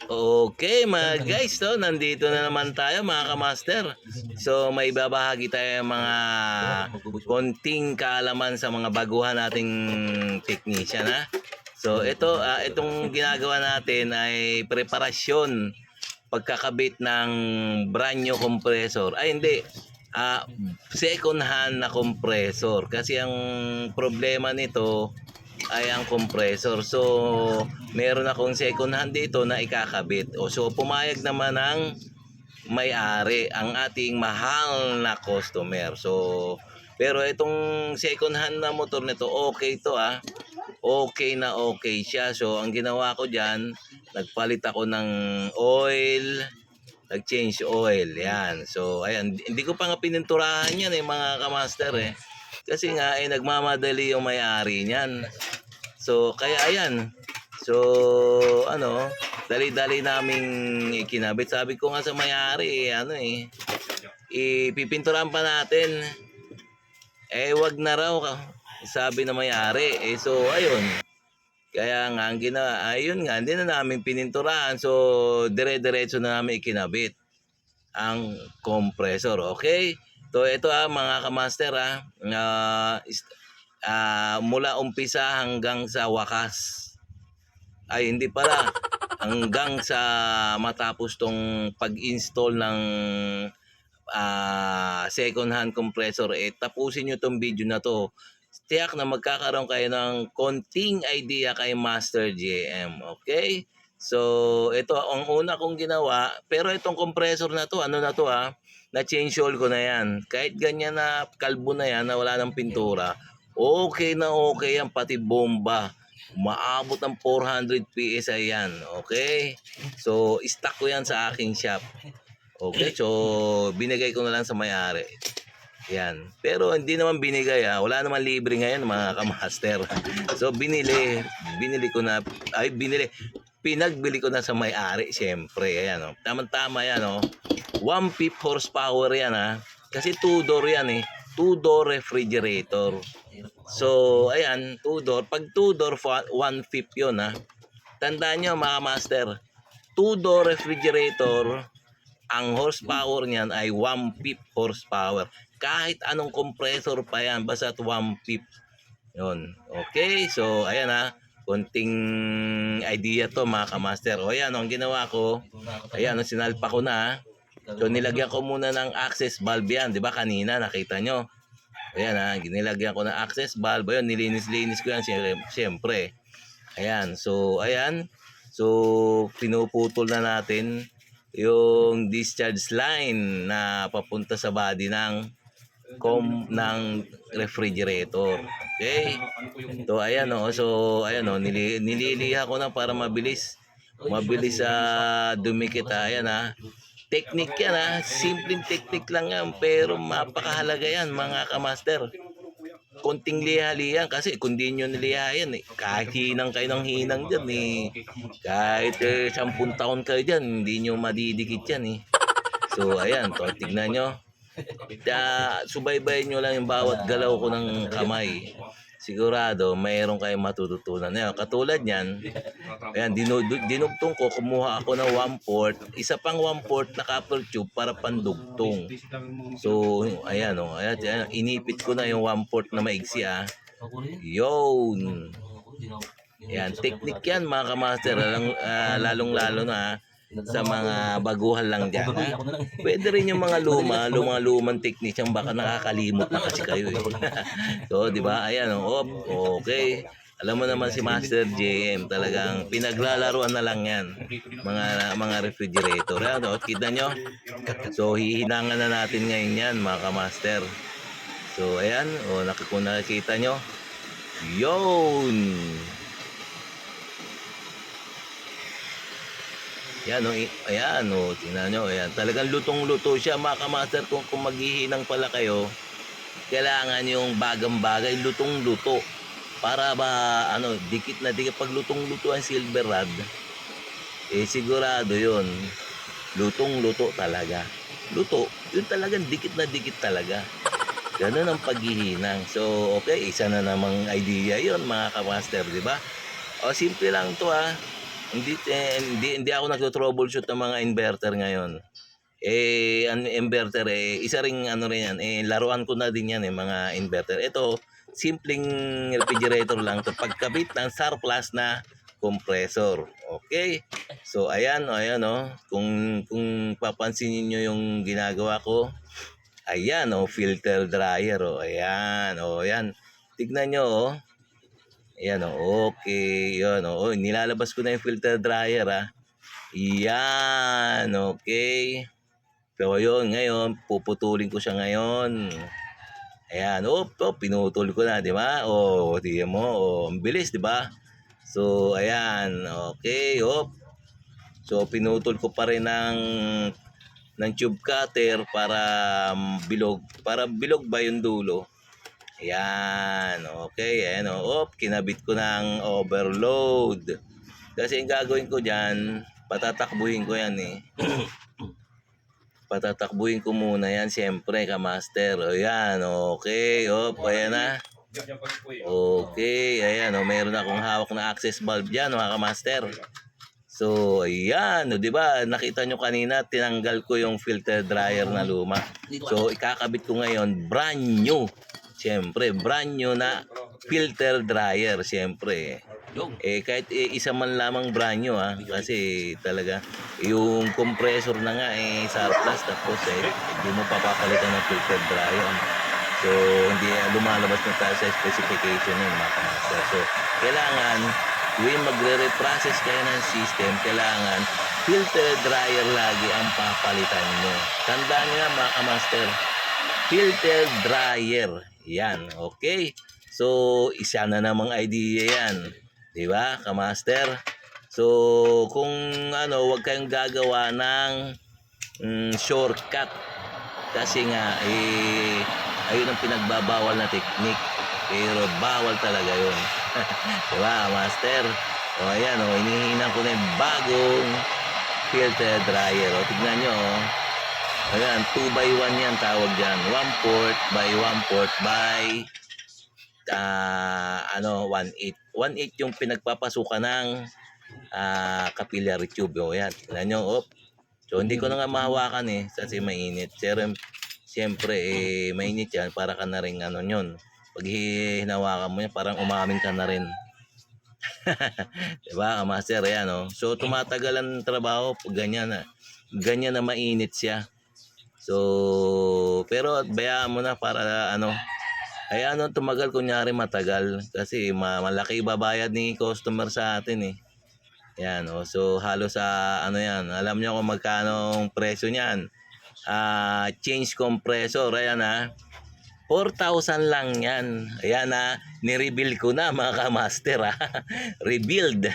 Okay mga guys, to nandito na naman tayo mga kamaster. So may babahagi tayo mga konting kaalaman sa mga baguhan nating technician ha. So itong ginagawa natin ay preparasyon pagkakabit ng brand new compressor. Ay hindi, second hand na compressor kasi ang problema nito ay ang compressor. So, meron akong second hand dito na ikakabit. So, pumayag naman ng may-ari, ang ating mahal na customer. So, pero itong second hand na motor nito, okay to Okay na okay siya. So, ang ginawa ko dyan, nagpalit ako ng oil, nag-change oil. Yan. So, ayan. Hindi ko pa nga pininturahan yan mga kamaster Kasi nga nagmamadali yung may-ari niyan. So kaya ayan. So dali-dali naming ikinabit. Sabi ko nga sa may-ari ipipinturahan pa natin. Wag na raw sabi ng may-ari. So ayun. Kaya nga ang ginawa, ayun nga, hindi na namin pininturahan. So dire-diretso na namin ikinabit ang compressor. Okay? So ito mga kamaster mula umpisa hanggang sa wakas. Ay hindi pala, hanggang sa matapos tong pag-install ng second hand compressor. Tapusin nyo tong video na to. Tiyak na magkakaroon kayo ng konting idea kay Master JM. Okay? So, ito ang una kong ginawa. Pero itong compressor na to, na-change oil ko na yan. Kahit ganyan na kalbo na yan, na wala ng pintura, okay na okay yan, pati bomba. Maabot ng 400 PSI yan. Okay? So, stock ko yan sa aking shop. Okay? So, binigay ko na lang sa may-ari. Yan. Pero hindi naman binigay Wala naman libre ngayon mga kamaster. So binili ko na pinagbili ko na sa may-ari siyempre. Ayan Tama-tama yan 1/5 horsepower yan Kasi 2-door yan 2-door refrigerator. So ayan, 2-door. Pag 2-door 1/5 yun Tandaan nyo mga master, 2-door refrigerator, ang horsepower niyan ay 1/5 horsepower. Kahit anong compressor pa yan, basta 1/5. Yun. Okay, so ayan konting idea to mga kamaster. O ayan ang ginawa ko. Ayan sinalpa ko na So nilagyan ko muna ng access valve yan. Di ba kanina nakita nyo? Ayan ginilagyan ko ng access valve. Ayun, nilinis-linis ko yan siyempre. Ayan, so ayan. So pinuputol na natin yung discharge line na papunta sa body ng refrigerator. Okay? So ayan nililiha ko na para mabilis dumikit ayan Technique yan simpleng technique lang yan pero mapakahalaga yan mga kamaster. Konting liha-lihan kasi kung di nyo nilihayan kahit hinang kayo ng hinang dyan kahit 10 taon kayo dyan hindi nyo madidikit yan So ayan tignan nyo subaybayin nyo lang yung bawat galaw ko ng kamay. Sigurado mayroon kayong matututunan. Katulad niyan, ayan, dinugtong ko, kumuha ako ng 1/4, isa pang 1/4 na copper tube para pandugtong. So, ayan inipit ko na yung 1/4 na maigsi Yun. Ayan, technique yan mga kamaster, lalong-lalo na sa mga baguhan lang dyan Pwede rin yung mga lumang technique yung baka nakakalimot na kasi kayo So di ba ayan okay. Alam mo naman si Master JM talagang pinaglalaruan na lang yan mga refrigerator kita nyo. So hihinangan na natin ngayon yan mga kamaster. So ayan kung nakikita nyo yun. Ayan tingnan nyo, talagang lutong-luto siya mga kamaster. Kung maghihinang pala kayo, kailangan yung bagang-bagay, lutong-luto. Para ba, dikit na dikit. Pag lutong-luto ang silver rod, sigurado yun, lutong-luto talaga. Luto, yun talagang dikit na dikit talaga. Ganun ang paghihinang. So, okay, isa na namang idea yun mga kamaster, di ba? Simple lang to Hindi ako nagto-troubleshoot ng mga inverter ngayon. Ang inverter isa ring ano rin yan, laruan ko na din yan mga inverter. Ito, simpleng refrigerator lang to pagkabit ng surplus na compressor. Okay? So ayan, kung papansin niyo yung ginagawa ko, ayan filter dryer ayan, ayan. Tignan nyo ayan okay, yun nilalabas ko na yung filter dryer Yan, okay. So yun, ngayon, puputulin ko siya ngayon. Ayan, pinutol ko na, di ba? Di mo, ang bilis, di ba? So, ayan, okay, So, pinutol ko pa rin ng tube cutter para bilog ba yung dulo. Ayan, okay, ayan, kinabit ko ng overload. Kasi yung gagawin ko dyan, patatakbuhin ko yan Patatakbuhin ko muna yan siyempre ka-master. Ayan, okay. Ayan na. Okay, ayan meron akong hawak na access valve dyan mga ka-master. So, ayan, di ba? Nakita nyo kanina, tinanggal ko yung filter dryer na luma. So, ikakabit ko ngayon, brand new. Siyempre, brand new na filter dryer, siyempre. Kahit isa man lamang brand new kasi talaga yung compressor na nga surplus tapos hindi mo papapalitan ng filter dryer. So, hindi lumalabas na tayo sa specification ng mga ka-master. So, kailangan tuwing magre-reprocess kayo ng system, kailangan filter dryer lagi ang papalitan nyo. Tandaan nyo na mga ka-master, filter dryer. Yan, okay? So, isa na namang idea yan. Diba, ka-master? So, kung wag kayong gagawa ng shortcut. Kasi nga, ayun ang pinagbabawal na technique. Pero bawal talaga yun. Diba, master? Ayan, inihinan ko na yung bagong filter dryer. Tignan nyo, ayan, 2x1 yan tawag dyan. 1/4 by 1/4 by 1/8. 1/8 yung pinagpapasukan ng capillary tube. Ayan, tignan nyo, So, hindi ko na nga mahawakan kasi mainit. Siyempre, mainit yan. Para ka na rin yun. Pag hinawakan mo yan, parang umamin ka na rin. Diba, master? Yan, So, tumatagal ang trabaho pag ganyan na mainit siya. So, pero bayaan mo na para ay tumagal kunyari matagal. Kasi malaki babayad ni customer sa atin Yan, so halos sa yan. Alam niyo kung magkano ang presyo niyan. Change compressor, ayan 4,000 lang yan. Ayan ni-rebuild ko na mga ka-master Rebuild.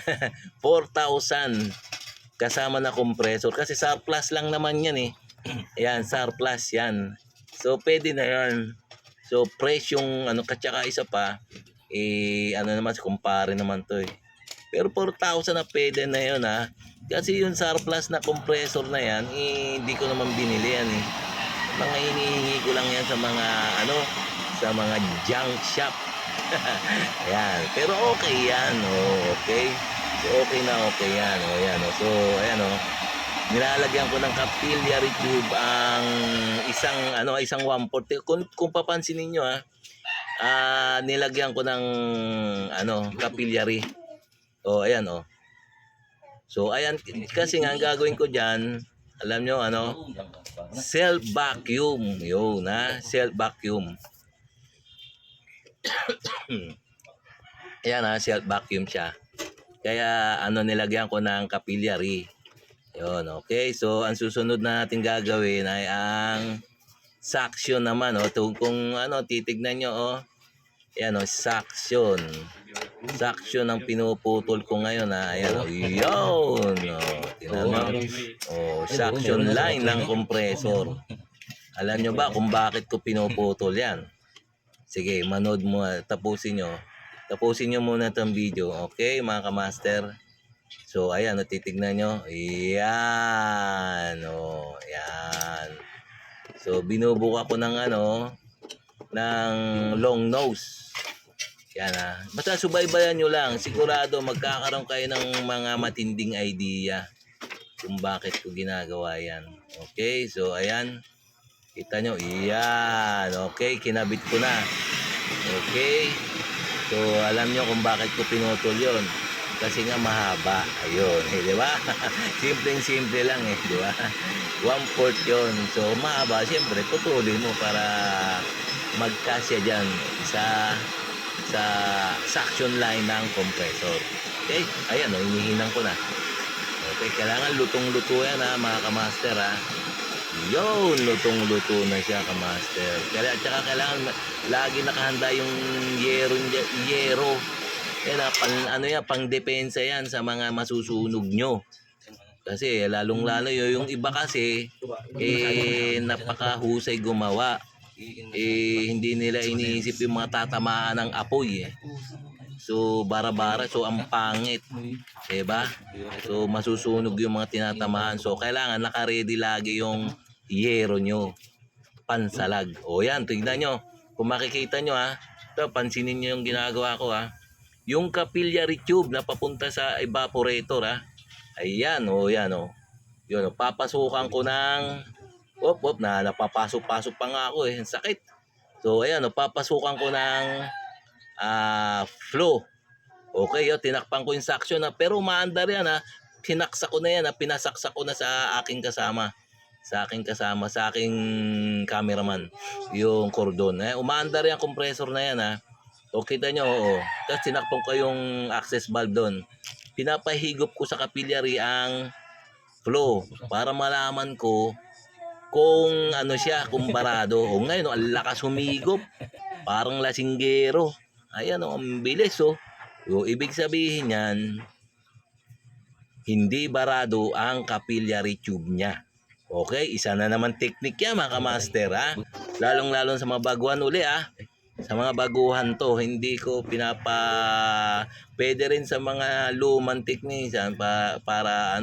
4,000 kasama na compressor. Kasi surplus lang naman yan Ayan, surplus yan. So, pwede na yan. So, presyong katsaka isa pa, naman, kumpare naman to Pero 4,000 na pwede na yun Kasi yung surplus na compressor na yan, hindi ko naman binili yan Mga hinihingi ko lang yan sa mga sa mga junk shop. Ayan. Pero okay yan. Okay. So okay na okay yan. Ayan. So ayan nilalagyan ko ng capillary tube ang isang 1/4. Kung papansin niyo nilagyan ko ng capillary. Ayan So ayan kasi nga ang gagawin ko diyan, alam nyo self vacuum. Yun self vacuum. Ayan self vacuum siya. Kaya nilagyan ko ng capillary. Yun, okay. So ang susunod na natin gagawin ay ang suction naman kung titignan nyo ayan suction. Suction ang pinuputol ko ngayon ayan yun tinama suction line ng compressor. Alam nyo ba kung bakit ko pinuputol yan? Sige, manood mo tapusin nyo muna itong video, okay mga ka-master? So ayan titignan nyo yan yan. So binubuka ko ng ng long nose. Yan basta subaybayan nyo lang. Sigurado magkakaroon kayo ng mga matinding idea kung bakit ko ginagawa yan. Okay, so ayan. Kita nyo, iyan. Okay, kinabit ko na. Okay. So, alam nyo kung bakit ko pinutol yon. Kasi nga mahaba. Ayun, di ba? Simpleng-simple lang di ba? 1/4 yon. So, mahaba. Siyempre, putulin mo para magkasya dyan sa suction line ng compressor. Okay? Ayan, hinihinang ko na. Okay, kailangan lutong-luto yan mga kamaster Yun, lutong-luto na siya kamaster. Kaya tsaka kailangan lagi nakahanda yung yero. Yan pang depensa yan sa mga masusunog nyo. Kasi lalong-lalo yung iba kasi napakahusay gumawa. Hindi nila iniisip yung mga tatamaan ng apoy So bara-bara, so ang pangit. Diba? So masusunog yung mga tinatamaan. So kailangan naka-ready lagi yung yero nyo. Pansalag. O yan, tignan nyo. Kung makikita nyo ito, pansinin nyo yung ginagawa ko Yung capillary tube na papunta sa evaporator Ayan, yan Yun, papasukan ko ng napapasok-pasok pa nga ako sakit. So ayan, papasukan ko ng flow. Okay, tinakpan ko yung suction pero umaandar yan Pinaksak ko na yan pinasaksak ko na sa aking kasama. Sa aking cameraman. Yung cordon. Umaandar yung compressor na yan O kita nyo, Tapos tinakpan ko yung access valve doon. Pinapahigop ko sa capillary ang flow para malaman ko kung kung barado. Ngayon, ang lakas humigop. Parang lasinggero. Ayan ang bilis ibig sabihin yan, hindi barado ang capillary tube niya. Okay, isa na naman technique yan mga kamaster Lalong-lalong sa mga baguhan uli Sa mga baguhan to, hindi ko pwede rin sa mga lumang techniques para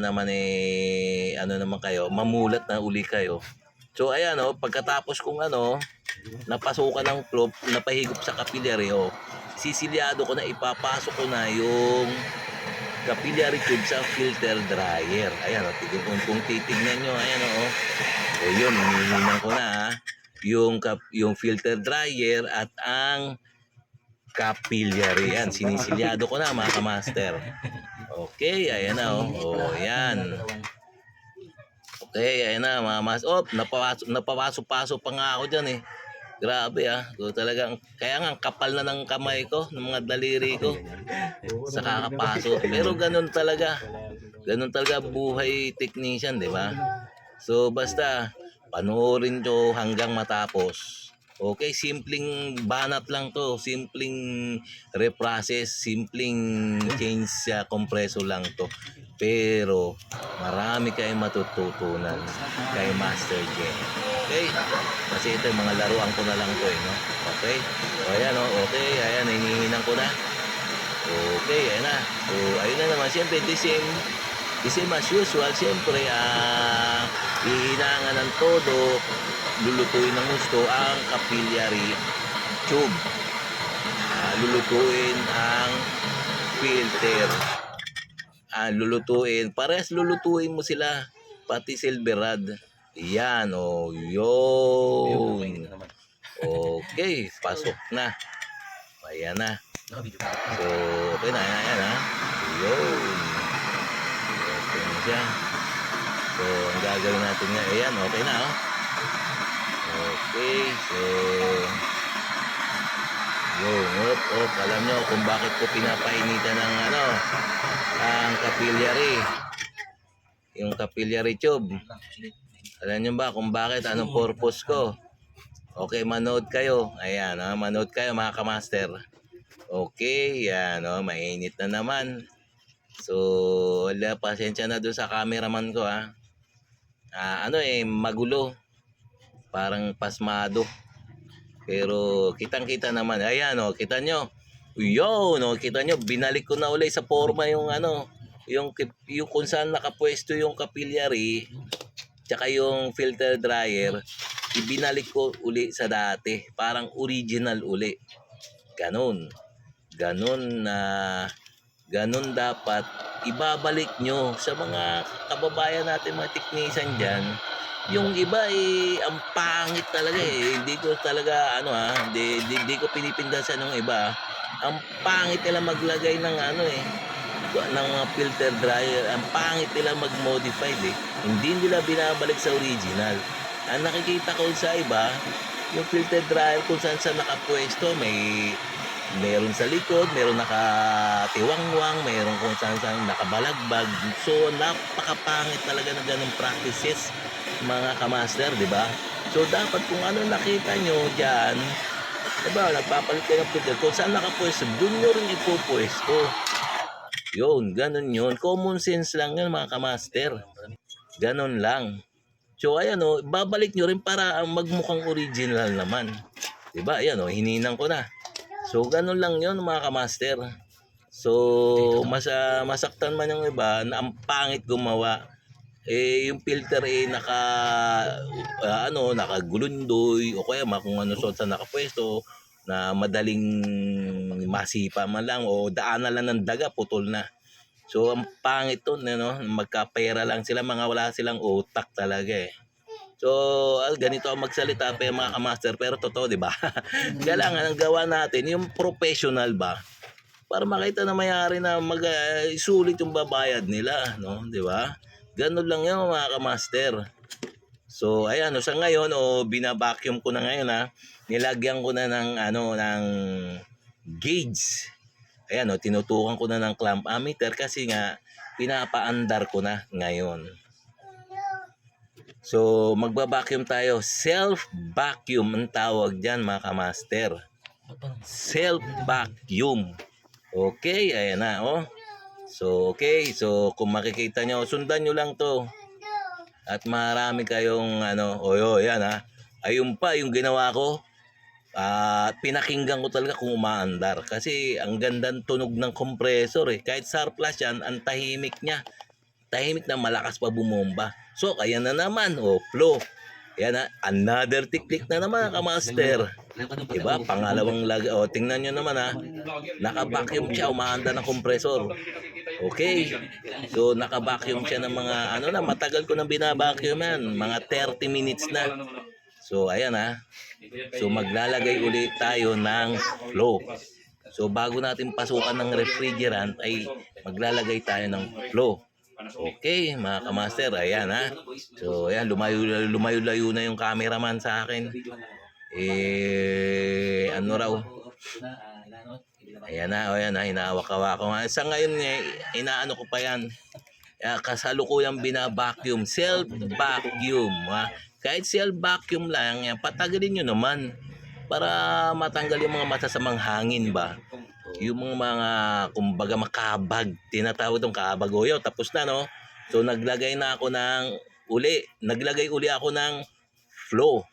naman naman kayo, mamulat na uli kayo. So ayan pagkatapos kong napasukan ng flow, napahigop sa capillary sisilyado ko na ipapasok ko na yung capillary tube sa filter dryer. Ayan kung titignan nyo, ayan yun, hinihinan ko na yung filter dryer at ang capillary. Yan, sinisilyado ko na mga kamaster. Okay, ayan yan. Okay, ayan na mga mas. Napapasok-pasok pa nga ako dyan Grabe So, talagang, kaya nga kapal na ng kamay ko, ng mga daliri ko sa kakapasok. Pero ganun talaga. Ganun talaga buhay technician, di ba? So basta panoorin nyo hanggang matapos. Okay, simpleng banat lang to, simpleng reprocess, simpleng change sa compressor lang to. Pero marami kayong matututunan kay Master J. Okay? Kasi ito yung mga laruan ko na lang to no? Okay? O ayan okay, ayan, hinihinang ko na. Okay, ayan na. So ayun na naman, siyempre the same as usual, siyempre hihinangan ng todo, lulutuin ng gusto ang capillary tube. Lulutuin ang filter. Parehas lulutuin mo sila, pati silver rod. Yan yun. Okay, pasok na. Ayan na. So, okay na, ayan Yun. Okay na siya. So, ang gagawin natin nga, ayan, okay na Okay, so yun, alam nyo kung bakit ko pinapainitan ng ang capillary, yung capillary tube. Alam nyo ba kung bakit, anong purpose ko? Okay, manood kayo. Ayan, manood kayo mga kamaster. Okay, yan mainit na naman. So, wala, pasensya na doon sa cameraman ko magulo. Parang pasmado. Pero kitang-kita naman. Ayan kita nyo. Yun kita nyo, binalik ko na uli sa forma yung yung kung saan nakapwesto yung capillary tsaka yung filter dryer, ibinalik ko uli sa dati. Parang original uli. Ganon. Ganon na ganon dapat ibabalik nyo sa mga kababayan natin, mga technician dyan. Yung iba ang pangit talaga Hindi ko talaga hindi ko pinipindasan ng iba. Ang pangit nila maglagay ng ng mga filter dryer. Ang pangit nila mag-modified Hindi nila binabalik sa original. Ang nakikita ko sa iba, yung filter dryer kung saan nakapwesto, meron sa likod, meron nakatiwangwang, meron kung saan nakabalagbag. So napakapangit talaga na ganung practices, mga kamaster, di ba? So dapat kung ano nakita nyo diyan, di ba, nagpapalit kayo ng filter, kung saan nakapwesto, doon nyo rin ipupwesto. Yun, ganun yun. Common sense lang yun, mga kamaster. Ganun lang. So ayan babalik nyo rin para magmukhang original naman. Diba? Ayan hininang ko na. So ganun lang yun, mga kamaster. So masaktan man yung iba na ang pangit gumawa. Yung filter nakagulundoy o kaya kung ano sa nakapwesto na madaling masipa man lang o daanan lang ng daga, putol na. So ang pangit to, magkapera lang sila, mga wala silang utak talaga So ganito ang magsalita pa mga kamaster, pero totoo, di ba? Kailangan ang gawa natin yung professional ba, para makita na mayari na sulit yung babayad nila, no? Di ba? Ganun lang yun, mga kamaster. So ayan sa ngayon binabacuum ko na ngayon nilagyan ko na ng gauge. Ayan tinutukan ko na ng clamp ammeter kasi nga pinapaandar ko na ngayon. So magba-vacuum tayo, self vacuum ang tawag diyan, mga kamaster. Self vacuum. Okay, ayan na So okay, so kung makikita nyo, sundan nyo lang to. At marami kayong yan Ayun pa yung ginawa ko. Pinakinggan ko talaga kung umaandar. Kasi ang gandang tunog ng compressor Kahit surplus yan, ang tahimik niya. Tahimik na malakas pa bumomba. So kaya na naman, flow. Yan another technique na naman, kamaster. Diba? Pangalawang tingnan nyo naman naka-vacuum siya, umaandar ng compressor. Okay. So naka-vacuum siya ng mga matagal ko nang bina-vacuum yan, mga 30 minutes na. So ayan So maglalagay ulit tayo ng flow. So bago natin pasukan ng refrigerant ay maglalagay tayo ng flow. Okay, mga kamaster, ayan So ayan, lumayo-layo na yung cameraman sa akin. Ano raw? Ayan hinahawak-hawak ko. Sa ngayon inaano ko pa yan. Kasalukuyang bina-vacuum, self-vacuum. Kahit self-vacuum lang yan, patagalin nyo naman para matanggal yung mga masasamang hangin ba. Yung mga kumbaga makabag, tinatawag tong kabag tapos na So naglagay uli ako ng flow.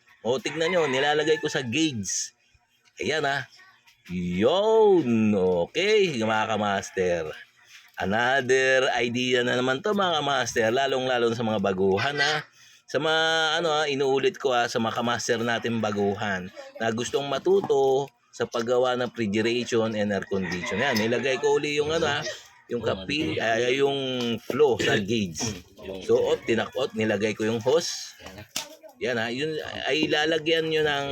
Tignan nyo, nilalagay ko sa gauge. Ayan Yun, okay, mga kamaster. Another idea na naman to, mga kamaster, lalong-lalo sa mga baguhan sa mga inuulit ko sa mga kamaster natin baguhan na gustong matuto sa paggawa ng refrigeration and air condition. Yan, nilagay ko uli yung yung yung flow sa gauge. So tinakot, nilagay ko yung hose. Yan yun ay lalagyan nyo ng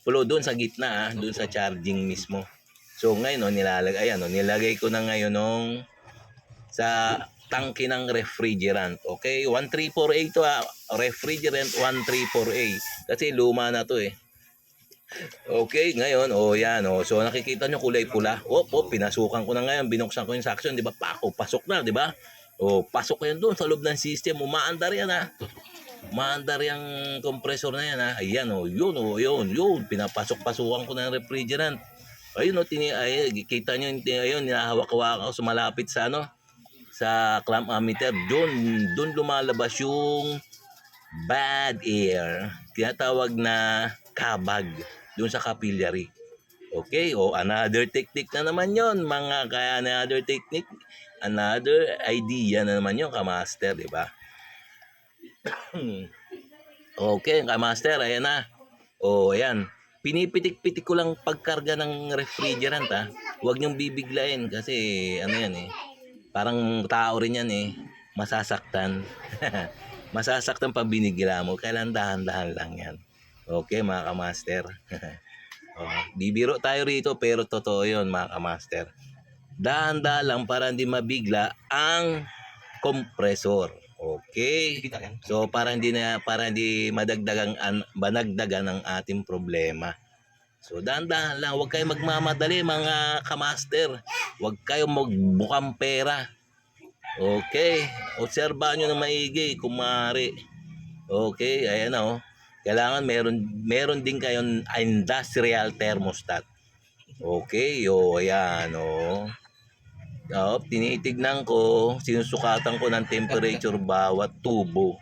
flow doon sa gitna doon sa charging mismo. So ngayon nilagay ko na ngayon sa tangke ng refrigerant. Okay, 134A to refrigerant 134A kasi luma na to Okay, ngayon yan so nakikita nyo kulay pula. Pinasukan ko na ngayon, binuksan ko yung suction, di ba? Pasok na, di ba? Pasok yan doon sa loob ng system, umaandar yan Maandar yung compressor na yan Ayan yun. Pinapasok-pasukan ko ng refrigerant. Ayun kita nyo ayun, hinahawak-hawak ako sumalapit sa sa clamp ammeter. Doon lumalabas yung bad air. Tinatawag na kabag doon sa capillary. Okay, another technique na naman yon, another technique, another idea na naman yon, kamaster, di ba? Okay, kamaster, ayan ayan. Pinipitik-pitik ko lang pagkarga ng refrigerant ha. Huwag niyong bibiglain kasi ano yan eh. Parang tao rin yan eh. Masasaktan. Masasaktan pag binigla mo. Kailan dahan-dahan lang yan. Okay mga kamaster. Bibiro tayo rito pero totoo yun mga kamaster. Dahan-dahan lang para hindi mabigla ang compressor. Okay. So para hindi madagdagan ang ating problema. So dahan-dahan lang, huwag kayong magmamadali mga kamaster. Huwag kayong magbukang pera. Okay. Obserbahan nyo na maigi kung maaari. Okay, ayan na oh. Kailangan meron din kayong industrial thermostat. Okay, ayan oh. Tinitignan ko, sinusukatan ko ng temperature bawat tubo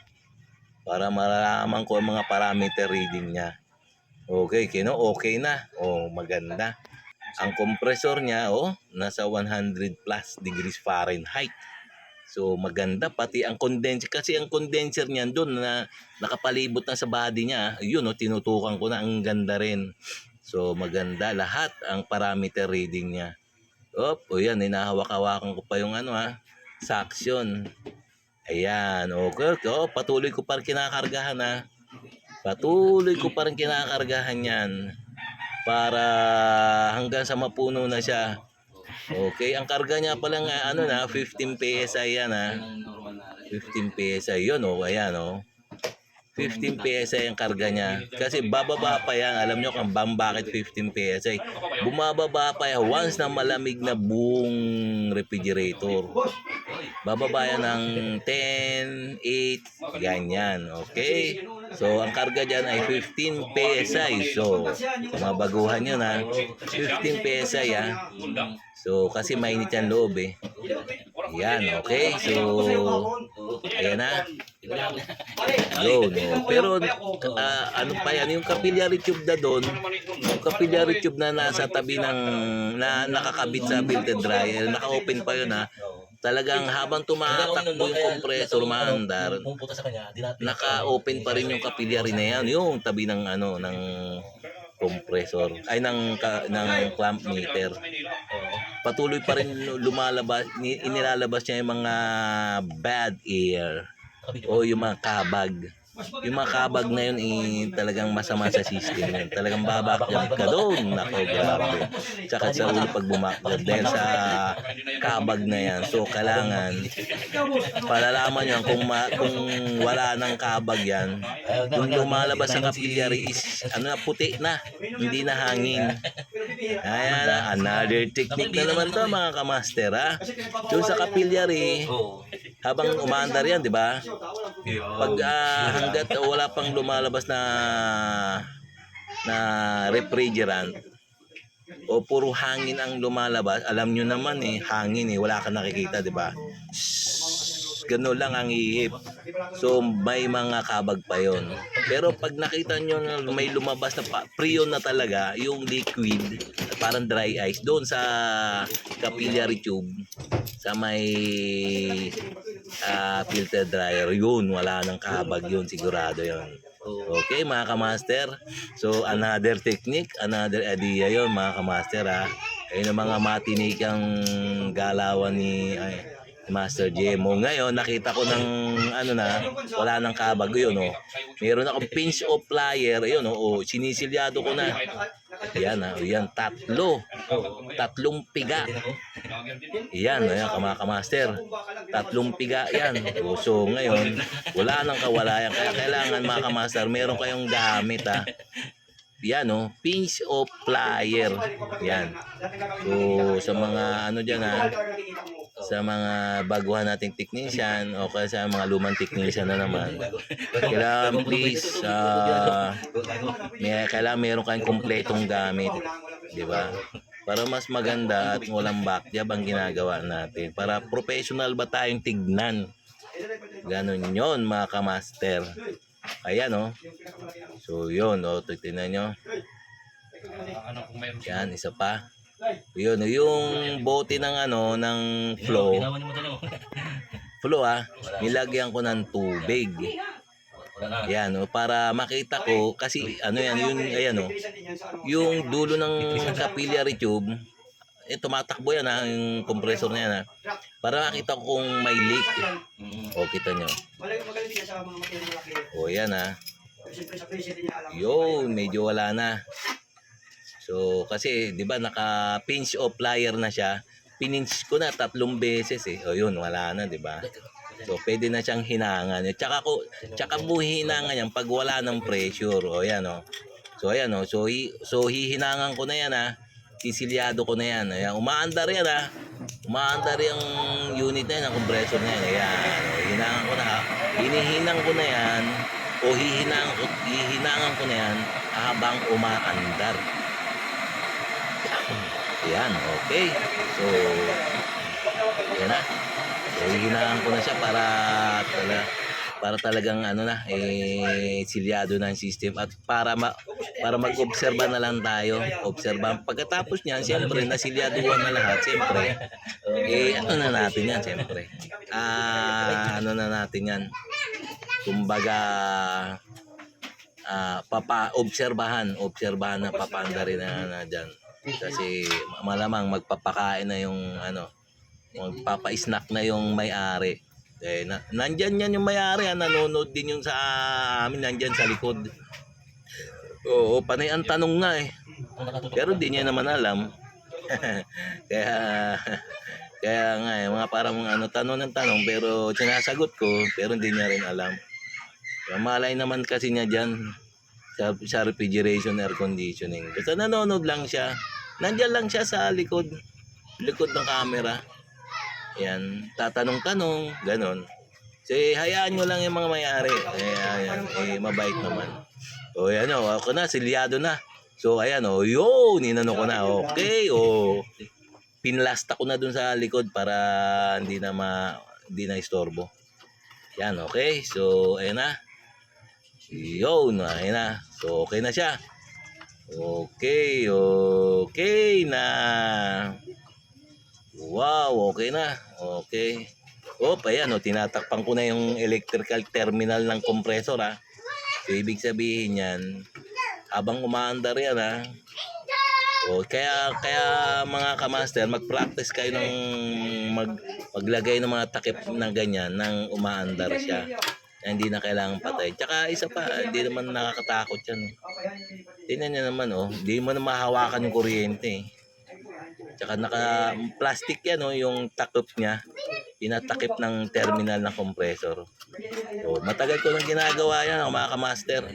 para malalaman ko ang mga parameter reading niya. Okay, okay na. Maganda. Ang compressor niya, nasa 100 plus degrees Fahrenheit. So maganda, pati ang condenser, kasi ang condenser niyan doon na nakapalibot na sa body niya, yun tinutukan ko na, ang ganda rin. So maganda lahat ang parameter reading niya. Yan, hinahawak-hawakan ko pa yung suction. Ayan, okay. Patuloy ko pa rin kinakargahan ha. Patuloy ko pa rin kinakargahan yan para hanggang sa mapuno na siya. Okay, ang karga niya pa lang 15 PSI yan ha. 15 PSI yun ayan 15 PSI ang karga niya. Kasi bababa pa yan. Alam nyo kung bakit 15 PSI. Bumababa pa yan once na malamig na buong refrigerator. Bababa yan ng 10, 8, ganyan. Okay? So, ang karga dyan ay 15 PSI. So, sa mga baguhan yun 15 PSI So, kasi mainit yan loob eh. Yan, okay? So, ayan na. Yun, pero ano pa yan, yung capillary tube na doon, yung capillary tube na nasa tabi ng, na nakakabit sa filter dryer, naka-open pa yun talagang habang tumatakbo yung compressor maandar, naka-open pa rin yung capillary na yan, yung tabi ng ng compressor ay ng clamp meter. Patuloy pa rin lumalabas, inilalabas niya yung mga bad air o yung mga kabag. Yung mga kabag na yun talagang masama sa system yun. Talagang babakyat ka doon. Nako, grabe. Tsaka sa ulo pag bumakyat dahil sa kabag na yan. So, kailangan palalaman nyo kung wala ng kabag yan. Yung lumalabas sa capillary is puti na. Hindi na hangin. Ayan, another technique na naman to mga kamaster Yung sa capillary, habang umaandar yan, di ba? Pag hanggat wala pang lumalabas na refrigerant o puro hangin ang lumalabas, alam nyo naman hangin wala kang nakikita, di ba? Gano'n lang ang ihip. So may mga kabag pa yon. Pero pag nakita nyo na may lumabas na prion na talaga, yung liquid, parang dry ice, doon sa capillary tube, sa may filter dryer, yun, wala nang kabag yun, sigurado yun. Okay mga kamaster, so another technique, another idea yon mga kamaster ayun ang mga matinikang galawan ni Master JMO. Ngayon nakita ko ng wala nang kabag yun meron akong pinch of plier yun sinisilyado ko na yan yan tatlong piga yan mga kamaster, tatlong piga yan. So ngayon wala nang kawalayan, kaya kailangan mga kamaster meron kayong gamit yan pinch of plier yan. So sa mga dyan sa mga baguhan nating technician o kaya sa mga lumang technician na naman, kailangan please kailangan meron kayong kompletong gamit, di ba? Para mas maganda at walang backjab ang ginagawa natin, para professional ba tayong tignan. Ganon yon mga kamaster. Ayan so yun tignan nyo yan, isa pa yun, yung bote ng ng flow nilagyan ko ng tubig. Yan, oh, para makita ko kasi ano yan, yun ayan oh. Yung dulo ng capillary tube, tumatakbo yan ha, yung compressor na yan ha. Para makita ko kung may leak. O, kita nyo. O, yan ha. Yun, medyo wala na. So, kasi, di ba, naka-pinch o plier na siya. Pininch ko na 3 beses eh. O, yun, wala na, di ba? So, pwede na siyang hinangan. Tsaka mo hinangan yan pag wala ng pressure. O, yan o. So, ayan o. So, hihinangan ko na yan ha. Sisilyado ko na yan. Ayan, umaandar yan ha. Umaandar yung unit na yan, ang compressor na yan. Ayan, o, hinangan ko na ha. Hinihinang ko na yan. O hihinangan ko na yan habang umaandar. Ayan, okay. So, ayan na. So, hihinangan ko na siya para talagang ano na, silyado na ang system at para mag-obserba na lang tayo. Obserba. Pagkatapos niyan, siyempre, nasilyaduhan na lahat. Siyempre, ano na natin yan, siyempre. Ano na natin yan. Kumbaga, obserbahan na papaandarin na dyan. Kasi malamang magpapakain na yung magpapa-snack na yung may-ari. Nandyan yan yung may-ari, nanonood din yung sa amin, nandyan sa likod. Oo, panay ang tanong nga eh. Pero di niya naman alam. kaya nga eh, mga parang tanong ng tanong pero sinasagot ko pero hindi niya rin alam. Malay naman kasi niya dyan sa refrigeration air conditioning. Basta nanonood lang siya. Nandyan lang siya sa likod ng camera. Yan, tatanong-tanong, ganon. So, hayaan nyo lang yung mga may-ari. Mabait naman. O, yan o, ako na, silyado na. So, ayan o, yun, inano ko na. Okay, o. Pinlasta ko na dun sa likod para hindi na istorbo. Yan, okay. So, ayan na. Yun, ayan na. So, okay na siya. Okay na. Wow, okay na. Okay. Ayan, tinatakpan ko na yung electrical terminal ng compressor ha. So, ibig sabihin yan, habang umaandar yan ha. Kaya mga kamaster, mag-practice kayo ng maglagay ng mga takip na ganyan nang umaandar siya. Na hindi na kailangan patay. Tsaka isa pa, hindi naman nakakatakot yan. Tingnan niyo naman hindi mo na mahawakan yung kuryente. Tsaka naka-plastic yan yung takip niya. Pinatakip ng terminal ng compressor. Matagal ko nang ginagawa yan mga kamaster.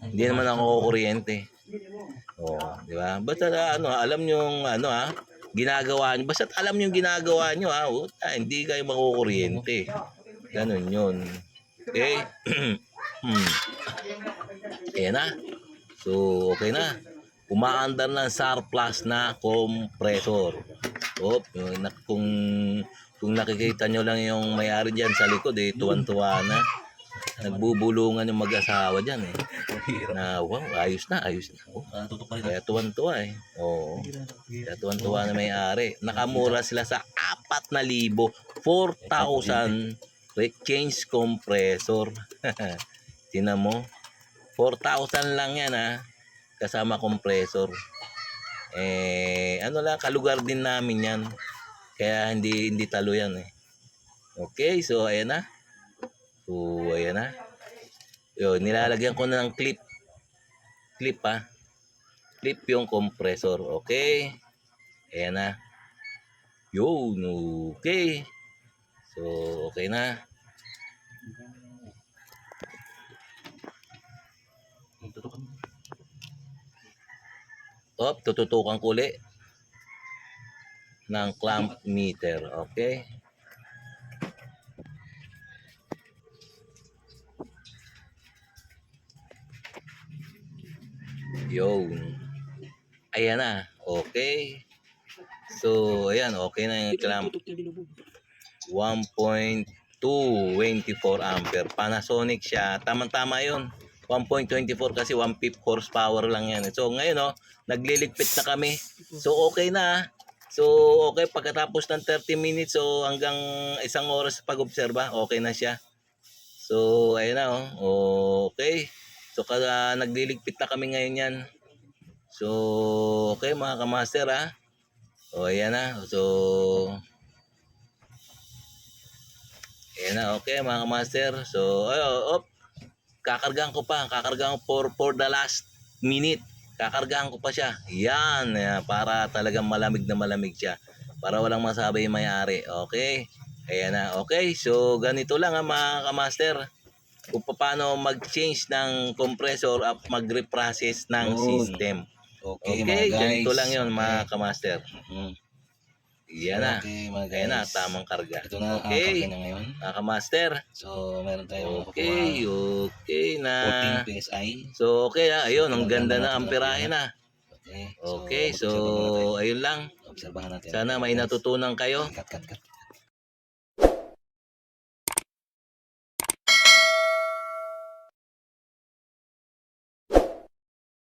Hindi naman ako kuryente. Di ba? Basta alam niyo yung ginagawa niyo. Basta alam niyo yung ginagawa niyo hindi kayo makukuryente. Ganun yun. Okay? Ayan na. So, okay na. Umaandar ng surplus na compressor. Kung nakikita nyo lang yung may-ari dyan sa likod, tuwan-tuwa na. Nagbubulungan yung mag-asawa dyan na wow, ayos na. Kaya tuwan-tuwa Kaya tuwan-tuwa na may-ari. Nakamura sila sa 4,000, 4,000 change compressor. Tingnan mo. 4,000 lang yan kasama compressor. Kalugar din namin yan. Kaya hindi talo yan Okay, so ayan na. Nilalagyan ko na ng clip yung compressor. Okay. Ayan na. Yun, okay. So, okay na. Tututukan ko ulit ng clamp meter. Okay. Yun. Ayan na. Okay. So, ayan. Okay na yung clamp. 1.224 ampere. Panasonic siya. Tama-tama yun. 1.24 kasi 1/5 horsepower lang yan. So, ngayon nagliligpit na kami. So, okay na. So, okay. Pagkatapos ng 30 minutes, so hanggang 1 oras pag-obserba, okay na siya. So, ayun na oh. Okay. So, nagliligpit na kami ngayon yan. So, okay mga kamaster ha. O, ayan na. So, ayan na. Okay mga kamaster. So, kakargahan ko pa. Kakargahan ko for the last minute. Kakargahan ko pa siya. Yan. Para talagang malamig na malamig siya. Para walang masabi yung may-ari. Okay. Ayan na. Okay. So, ganito lang ha mga kamaster. Kung paano mag-change ng compressor at mag-reprocess ng system. Okay, Okay, mga guys. ganito lang yon mga kamaster. Yan na. Okay, mga guys. Ayan na, tamang karga. Ito na ang Okay, karga niya ngayon. mga kamaster. So, meron tayong Okay na. 14 PSI. So, okay ha. Ayun, ang ganda na natin amperahe na. Okay, Okay, so ayun lang. obserbahan natin. Sana may natutunan kayo. Cut.